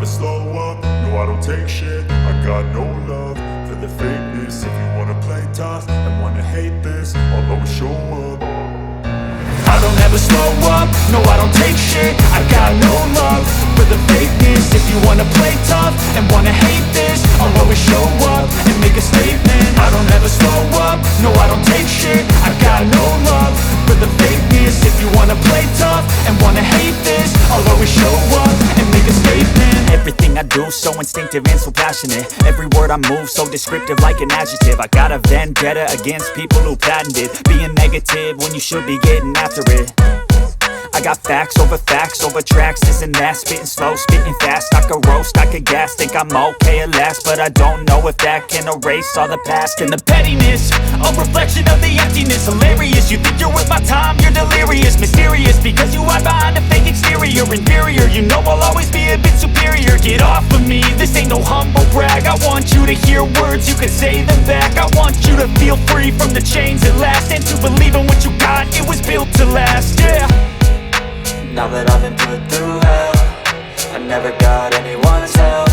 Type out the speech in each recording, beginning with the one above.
slow up, no I don't take shit. I got no love for the fakeness. If you wanna play tough and wanna hate this, I'll always show up. I don't ever slow up, no I don't take shit. I got no love for the fakeness. If you wanna play tough and wanna hate this, I'll always show up and make a statement. I don't ever slow up, no I don't take shit. I got no love for the fakeness. If you wanna play tough and wanna hate this, I'll always show up and make a statement. Everything I do so instinctive and so passionate. Every word I move so descriptive like an adjective. I got a vendetta against people who patented being negative when you should be getting after it. I got facts over tracks, this and that. Spitting slow, spitting fast, I could roast, I could gas. Think I'm okay at last, but I don't know if that can erase all the past. And the pettiness, a reflection of the emptiness. Hilarious, you think you're worth my time, you're delirious. Mysterious, because you hide behind a fake exterior. Inferior, you know I'll always be a bit superior. Get off of me, this ain't no humble brag. I want you to hear words, you can say them back. I want you to feel free from the chains at last, and to believe in what you got, it was built to last, yeah. Now that I've been put through hell, I never got anyone's help.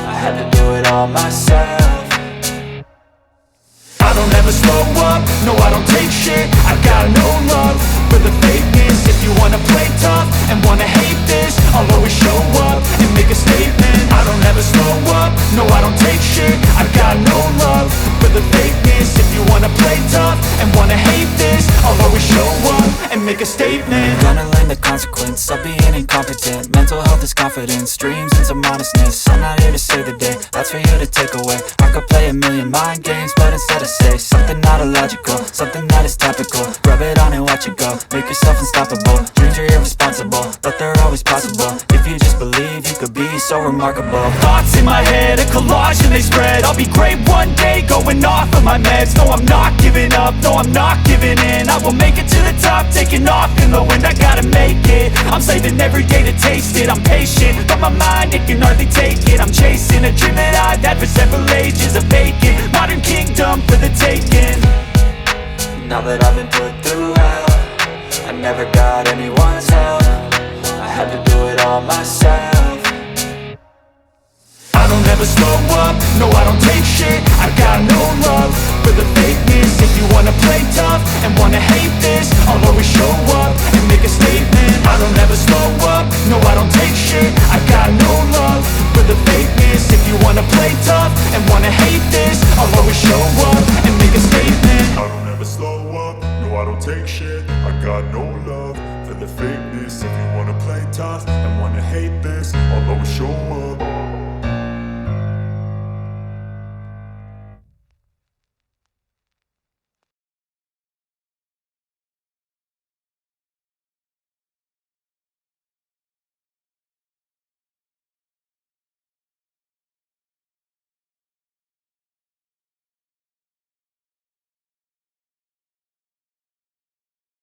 I had to do it all myself. I don't ever slow up, no I don't take shit. I got no love for the fakeness. If you wanna play tough and wanna hate this, I'll always show up and make a statement. I don't ever slow up, no I don't take shit. I got no love for the fakeness. If you wanna play tough and wanna hate this, I'll always show up and make a statement. Gonna learn the consequence of being incompetent. Mental health is confidence, dreams and some honestness. I'm not here to save the day, that's for you to take away. I could play a million mind games, but instead I say something not illogical, something that is topical. Rub it on and watch it go, make yourself unstoppable. Dreams are irresponsible, but they're always possible. If you just believe, you could be so remarkable. Thoughts in my head, a collage and they spread. I'll be great one day, going off of my meds. No, I'm not giving up, no, I'm not giving in. I will make it to the top, taking off in the wind. I gotta make it, I'm saving every day to taste it. I'm patient, but my mind, it can hardly take it. I'm chasing a dream that I've had for several ages. A vacant, modern kingdom for the taking. Now that I've been put through hell, I never got anyone's help. I had to do it all myself. I don't ever slow up, no I don't take shit. I got no love for the fakeness. If you wanna play tough and wanna hate this, I'll always show up and make a statement. I don't ever slow up, no I don't take shit. I got no love for the fakeness. If you wanna play tough and wanna hate